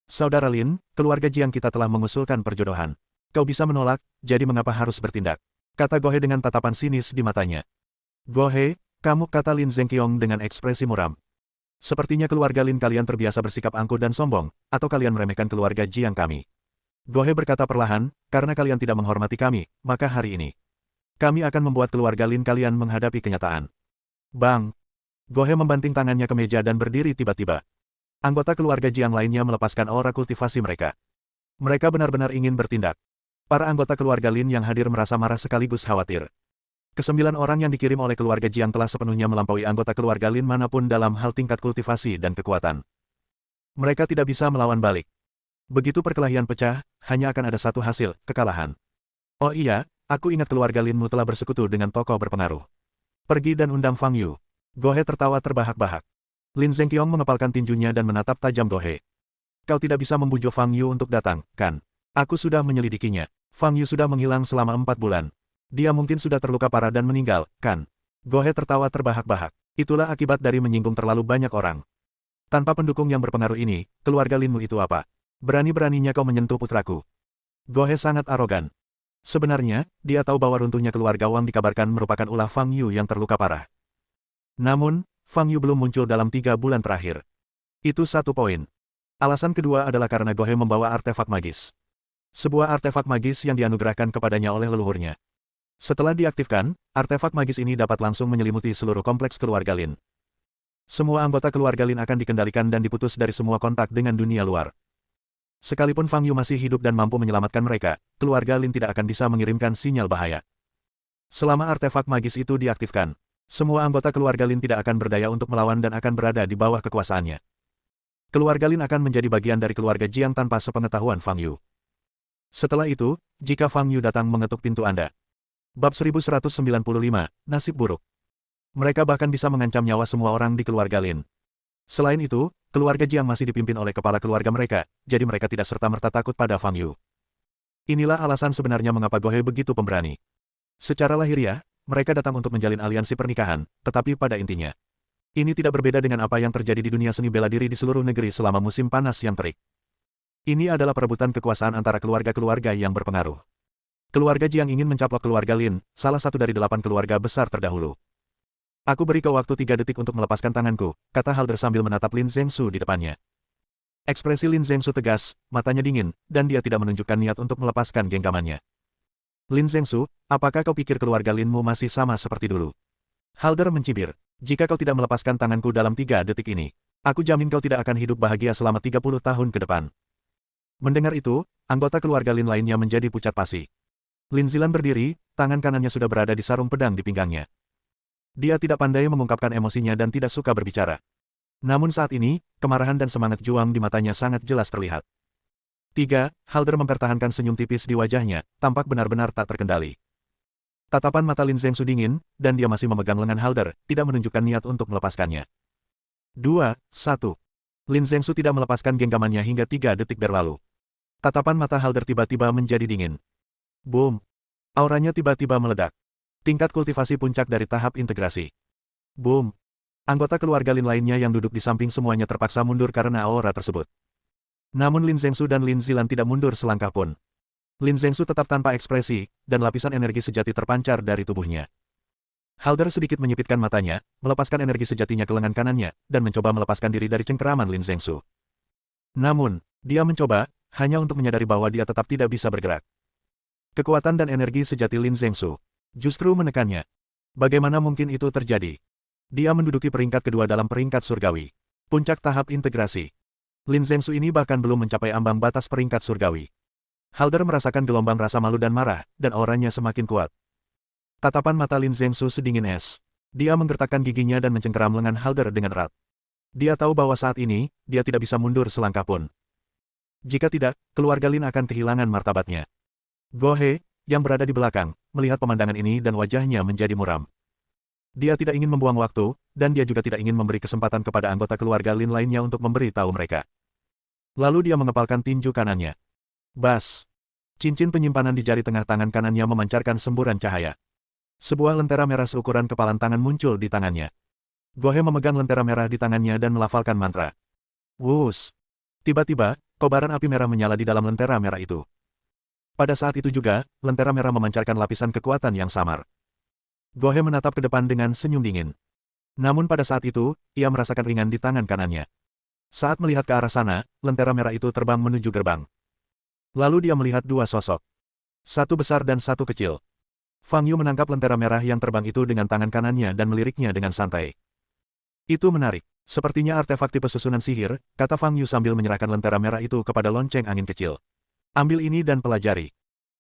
Saudara Lin, keluarga Jiang kita telah mengusulkan perjodohan. Kau bisa menolak, jadi mengapa harus bertindak? Kata Gohe dengan tatapan sinis di matanya. Gohe, kamu, kata Lin Zengqiong dengan ekspresi muram. Sepertinya keluarga Lin kalian terbiasa bersikap angkuh dan sombong, atau kalian meremehkan keluarga Jiang kami. Gohe berkata perlahan, karena kalian tidak menghormati kami, maka hari ini kami akan membuat keluarga Lin kalian menghadapi kenyataan. Bang! Gohe membanting tangannya ke meja dan berdiri tiba-tiba. Anggota keluarga Jiang lainnya melepaskan aura kultivasi mereka. Mereka benar-benar ingin bertindak. Para anggota keluarga Lin yang hadir merasa marah sekaligus khawatir. Kesembilan orang yang dikirim oleh keluarga Jiang telah sepenuhnya melampaui anggota keluarga Lin manapun dalam hal tingkat kultivasi dan kekuatan. Mereka tidak bisa melawan balik. Begitu perkelahian pecah, hanya akan ada satu hasil, kekalahan. Oh iya, aku ingat keluarga Linmu telah bersekutu dengan tokoh berpengaruh. Pergi dan undang Fang Yu. Gohe tertawa terbahak-bahak. Lin Zengqiong mengepalkan tinjunya dan menatap tajam Gohe. Kau tidak bisa membujuk Fang Yu untuk datang, kan? Aku sudah menyelidikinya. Fang Yu sudah menghilang selama 4 bulan. Dia mungkin sudah terluka parah dan meninggal, kan? Gohe tertawa terbahak-bahak. Itulah akibat dari menyinggung terlalu banyak orang. Tanpa pendukung yang berpengaruh ini, keluarga Linmu itu apa? Berani-beraninya kau menyentuh putraku. Gohe sangat arogan. Sebenarnya, dia tahu bahwa runtuhnya keluarga Wang dikabarkan merupakan ulah Fang Yu yang terluka parah. Namun, Fang Yu belum muncul dalam 3 bulan terakhir. Itu satu poin. Alasan kedua adalah karena Gohe membawa artefak magis. Sebuah artefak magis yang dianugerahkan kepadanya oleh leluhurnya. Setelah diaktifkan, artefak magis ini dapat langsung menyelimuti seluruh kompleks keluarga Lin. Semua anggota keluarga Lin akan dikendalikan dan diputus dari semua kontak dengan dunia luar. Sekalipun Fang Yu masih hidup dan mampu menyelamatkan mereka, keluarga Lin tidak akan bisa mengirimkan sinyal bahaya. Selama artefak magis itu diaktifkan, Semua anggota keluarga Lin tidak akan berdaya untuk melawan dan akan berada di bawah kekuasaannya. Keluarga Lin akan menjadi bagian dari keluarga Jiang tanpa sepengetahuan Fang Yu. Setelah itu, jika Fang Yu datang mengetuk pintu Anda. Bab 1195, Nasib Buruk. Mereka bahkan bisa mengancam nyawa semua orang di keluarga Lin. Selain itu, keluarga Jiang masih dipimpin oleh kepala keluarga mereka, jadi mereka tidak serta-merta takut pada Fang Yu. Inilah alasan sebenarnya mengapa Gohe begitu pemberani. Secara lahiriah, mereka datang untuk menjalin aliansi pernikahan, tetapi pada intinya, ini tidak berbeda dengan apa yang terjadi di dunia seni bela diri di seluruh negeri selama musim panas yang terik. Ini adalah perebutan kekuasaan antara keluarga-keluarga yang berpengaruh. Keluarga Jiang ingin mencaplok keluarga Lin, salah satu dari 8 keluarga besar terdahulu. Aku beri kau waktu 3 detik untuk melepaskan tanganku, kata Halder sambil menatap Lin Zhengsu di depannya. Ekspresi Lin Zhengsu tegas, matanya dingin, dan dia tidak menunjukkan niat untuk melepaskan genggamannya. Lin Zhengsu, apakah kau pikir keluarga Linmu masih sama seperti dulu? Halder mencibir. Jika kau tidak melepaskan tanganku dalam 3 detik ini, aku jamin kau tidak akan hidup bahagia selama 30 tahun ke depan. Mendengar itu, anggota keluarga Lin lainnya menjadi pucat pasi. Lin Zilan berdiri, tangan kanannya sudah berada di sarung pedang di pinggangnya. Dia tidak pandai mengungkapkan emosinya dan tidak suka berbicara. Namun saat ini, kemarahan dan semangat juang di matanya sangat jelas terlihat. 3. Halder mempertahankan senyum tipis di wajahnya, tampak benar-benar tak terkendali. Tatapan mata Lin Zhengsu dingin, dan dia masih memegang lengan Halder, tidak menunjukkan niat untuk melepaskannya. 2, 1. Lin Zhengsu tidak melepaskan genggamannya hingga 3 detik berlalu. Tatapan mata Halder tiba-tiba menjadi dingin. Boom! Auranya tiba-tiba meledak. Tingkat kultivasi puncak dari tahap integrasi. Boom! Anggota keluarga Lin lainnya yang duduk di samping semuanya terpaksa mundur karena aura tersebut. Namun Lin Zhengsu dan Lin Zilan tidak mundur selangkah pun. Lin Zhengsu tetap tanpa ekspresi, dan lapisan energi sejati terpancar dari tubuhnya. Halder sedikit menyipitkan matanya, melepaskan energi sejatinya ke lengan kanannya, dan mencoba melepaskan diri dari cengkeraman Lin Zhengsu. Namun, dia mencoba, hanya untuk menyadari bahwa dia tetap tidak bisa bergerak. Kekuatan dan energi sejati Lin Zhengsu justru menekannya. Bagaimana mungkin itu terjadi? Dia menduduki peringkat kedua dalam peringkat surgawi. Puncak tahap integrasi. Lin Zhengsu ini bahkan belum mencapai ambang batas peringkat surgawi. Halder merasakan gelombang rasa malu dan marah, dan auranya semakin kuat. Tatapan mata Lin Zhengsu sedingin es. Dia menggertakkan giginya dan mencengkeram lengan Halder dengan erat. Dia tahu bahwa saat ini, dia tidak bisa mundur selangkah pun. Jika tidak, keluarga Lin akan kehilangan martabatnya. Gohe, yang berada di belakang, melihat pemandangan ini dan wajahnya menjadi muram. Dia tidak ingin membuang waktu, dan dia juga tidak ingin memberi kesempatan kepada anggota keluarga Lin lainnya untuk memberi tahu mereka. Lalu dia mengepalkan tinju kanannya. Bas! Cincin penyimpanan di jari tengah tangan kanannya memancarkan semburan cahaya. Sebuah lentera merah seukuran kepalan tangan muncul di tangannya. Gohe memegang lentera merah di tangannya dan melafalkan mantra. Wus! Tiba-tiba, kobaran api merah menyala di dalam lentera merah itu. Pada saat itu juga, lentera merah memancarkan lapisan kekuatan yang samar. Gohe menatap ke depan dengan senyum dingin. Namun pada saat itu, ia merasakan ringan di tangan kanannya. Saat melihat ke arah sana, lentera merah itu terbang menuju gerbang. Lalu dia melihat 2 sosok. Satu besar dan satu kecil. Fang Yu menangkap lentera merah yang terbang itu dengan tangan kanannya dan meliriknya dengan santai. Itu menarik. Sepertinya artefak tipe susunan sihir, kata Fang Yu sambil menyerahkan lentera merah itu kepada lonceng angin kecil. Ambil ini dan pelajari.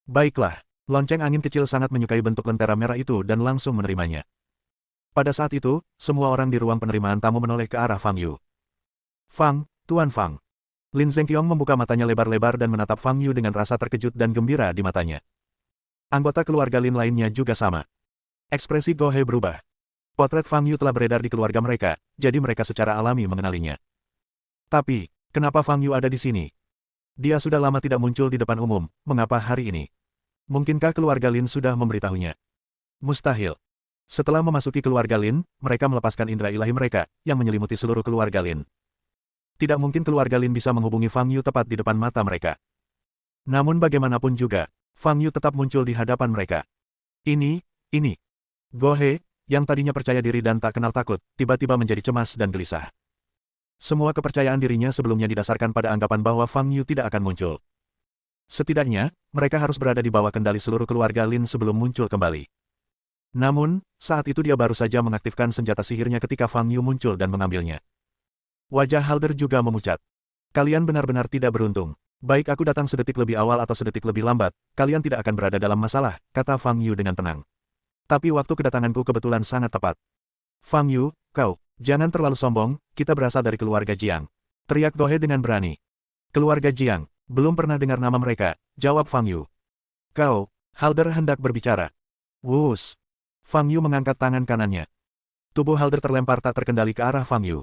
Baiklah, lonceng angin kecil sangat menyukai bentuk lentera merah itu dan langsung menerimanya. Pada saat itu, semua orang di ruang penerimaan tamu menoleh ke arah Fang Yu. Fang, Tuan Fang. Lin Zhengqiong membuka matanya lebar-lebar dan menatap Fang Yu dengan rasa terkejut dan gembira di matanya. Anggota keluarga Lin lainnya juga sama. Ekspresi Gohe berubah. Potret Fang Yu telah beredar di keluarga mereka, jadi mereka secara alami mengenalinya. Tapi, kenapa Fang Yu ada di sini? Dia sudah lama tidak muncul di depan umum, mengapa hari ini? Mungkinkah keluarga Lin sudah memberitahunya? Mustahil. Setelah memasuki keluarga Lin, mereka melepaskan indera ilahi mereka, yang menyelimuti seluruh keluarga Lin. Tidak mungkin keluarga Lin bisa menghubungi Fang Yu tepat di depan mata mereka. Namun bagaimanapun juga, Fang Yu tetap muncul di hadapan mereka. Ini. Gohe, yang tadinya percaya diri dan tak kenal takut, tiba-tiba menjadi cemas dan gelisah. Semua kepercayaan dirinya sebelumnya didasarkan pada anggapan bahwa Fang Yu tidak akan muncul. Setidaknya, mereka harus berada di bawah kendali seluruh keluarga Lin sebelum muncul kembali. Namun, saat itu dia baru saja mengaktifkan senjata sihirnya ketika Fang Yu muncul dan mengambilnya. Wajah Halder juga memucat. Kalian benar-benar tidak beruntung. Baik aku datang sedetik lebih awal atau sedetik lebih lambat, kalian tidak akan berada dalam masalah, kata Fang Yu dengan tenang. Tapi waktu kedatanganku kebetulan sangat tepat. Fang Yu, kau, jangan terlalu sombong, kita berasal dari keluarga Jiang. Teriak Gohe dengan berani. Keluarga Jiang, belum pernah dengar nama mereka, jawab Fang Yu. Kau, Halder hendak berbicara. Wus. Fang Yu mengangkat tangan kanannya. Tubuh Halder terlempar tak terkendali ke arah Fang Yu.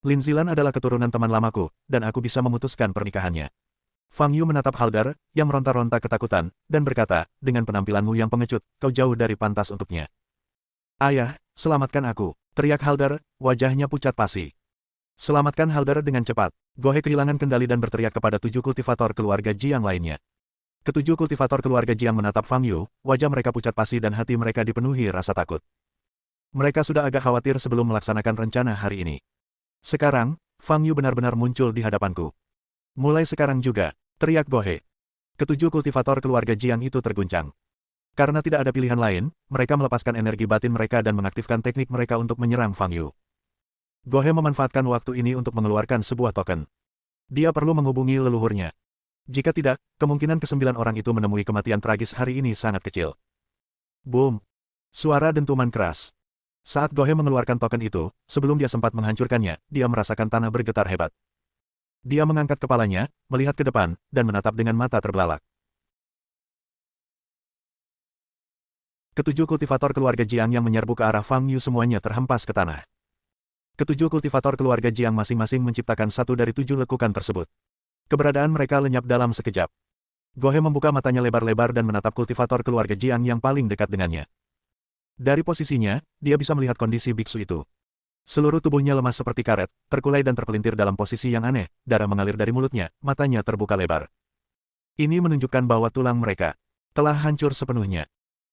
Lin Zilan adalah keturunan teman lamaku, dan aku bisa memutuskan pernikahannya. Fang Yu menatap Halder, yang meronta-ronta ketakutan, dan berkata, dengan penampilanmu yang pengecut, kau jauh dari pantas untuknya. Ayah, selamatkan aku, teriak Halder, wajahnya pucat pasi. Selamatkan Halder dengan cepat. Gohe kehilangan kendali dan berteriak kepada 7 kultivator keluarga Jiang lainnya. Ketujuh kultivator keluarga Jiang menatap Fang Yu, wajah mereka pucat pasi dan hati mereka dipenuhi rasa takut. Mereka sudah agak khawatir sebelum melaksanakan rencana hari ini. Sekarang, Fang Yu benar-benar muncul di hadapanku. Mulai sekarang juga, teriak Gohe. Ketujuh kultivator keluarga Jiang itu terguncang. Karena tidak ada pilihan lain, mereka melepaskan energi batin mereka dan mengaktifkan teknik mereka untuk menyerang Fang Yu. Gohe memanfaatkan waktu ini untuk mengeluarkan sebuah token. Dia perlu menghubungi leluhurnya. Jika tidak, kemungkinan ke-9 orang itu menemui kematian tragis hari ini sangat kecil. Boom! Suara dentuman keras. Saat Gohe mengeluarkan token itu, sebelum dia sempat menghancurkannya, dia merasakan tanah bergetar hebat. Dia mengangkat kepalanya, melihat ke depan, dan menatap dengan mata terbelalak. Ketujuh kultivator keluarga Jiang yang menyerbu ke arah Fang Yu semuanya terhempas ke tanah. Ketujuh kultivator keluarga Jiang masing-masing menciptakan satu dari 7 lekukan tersebut. Keberadaan mereka lenyap dalam sekejap. Gohe membuka matanya lebar-lebar dan menatap kultivator keluarga Jiang yang paling dekat dengannya. Dari posisinya, dia bisa melihat kondisi biksu itu. Seluruh tubuhnya lemas seperti karet, terkulai dan terpelintir dalam posisi yang aneh, darah mengalir dari mulutnya, matanya terbuka lebar. Ini menunjukkan bahwa tulang mereka telah hancur sepenuhnya.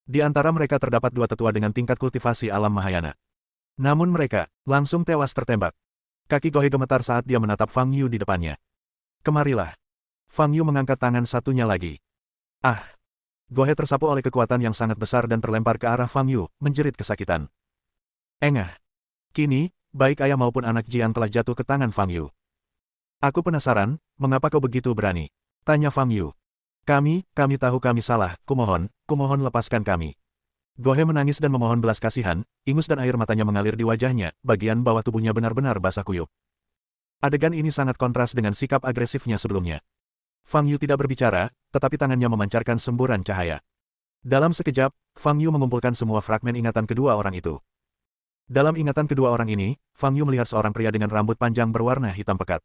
Di antara mereka terdapat 2 tetua dengan tingkat kultivasi alam Mahayana. Namun mereka langsung tewas tertembak. Kaki Gohe gemetar saat dia menatap Fang Yu di depannya. Kemarilah. Fang Yu mengangkat tangan satunya lagi. Ah! Gohe tersapu oleh kekuatan yang sangat besar dan terlempar ke arah Fang Yu, menjerit kesakitan. Engah! Kini, baik ayah maupun anak Jiang telah jatuh ke tangan Fang Yu. Aku penasaran, mengapa kau begitu berani? Tanya Fang Yu. Kami tahu kami salah, kumohon lepaskan kami. Gohe menangis dan memohon belas kasihan, ingus dan air matanya mengalir di wajahnya, bagian bawah tubuhnya benar-benar basah kuyup. Adegan ini sangat kontras dengan sikap agresifnya sebelumnya. Fang Yu tidak berbicara, tetapi tangannya memancarkan semburan cahaya. Dalam sekejap, Fang Yu mengumpulkan semua fragmen ingatan kedua orang itu. Dalam ingatan kedua orang ini, Fang Yu melihat seorang pria dengan rambut panjang berwarna hitam pekat.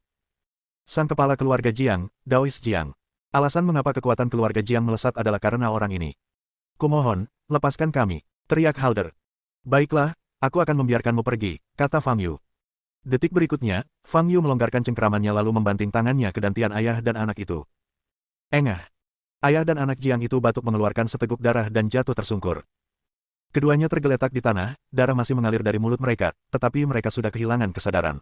Sang kepala keluarga Jiang, Daois Jiang. Alasan mengapa kekuatan keluarga Jiang melesat adalah karena orang ini. Kumohon, lepaskan kami, teriak Halder. Baiklah, aku akan membiarkanmu pergi, kata Fang Yu. Detik berikutnya, Fang Yu melonggarkan cengkeramannya lalu membanting tangannya ke dantian ayah dan anak itu. Engah! Ayah dan anak Jiang itu batuk mengeluarkan seteguk darah dan jatuh tersungkur. Keduanya tergeletak di tanah, darah masih mengalir dari mulut mereka, tetapi mereka sudah kehilangan kesadaran.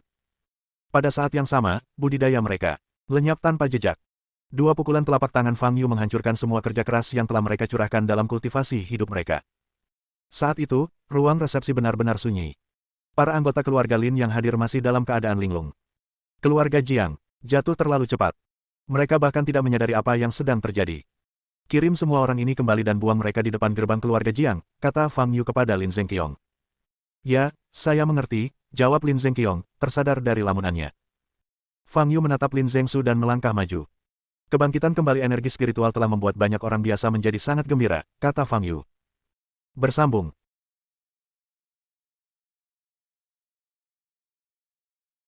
Pada saat yang sama, budidaya mereka lenyap tanpa jejak. 2 pukulan telapak tangan Fang Yu menghancurkan semua kerja keras yang telah mereka curahkan dalam kultivasi hidup mereka. Saat itu, ruang resepsi benar-benar sunyi. Para anggota keluarga Lin yang hadir masih dalam keadaan linglung. Keluarga Jiang jatuh terlalu cepat. Mereka bahkan tidak menyadari apa yang sedang terjadi. Kirim semua orang ini kembali dan buang mereka di depan gerbang keluarga Jiang, kata Fang Yu kepada Lin Zengqiong. Ya, saya mengerti, jawab Lin Zengqiong, tersadar dari lamunannya. Fang Yu menatap Lin Zengsu dan melangkah maju. Kebangkitan kembali energi spiritual telah membuat banyak orang biasa menjadi sangat gembira, kata Fang Yu. Bersambung.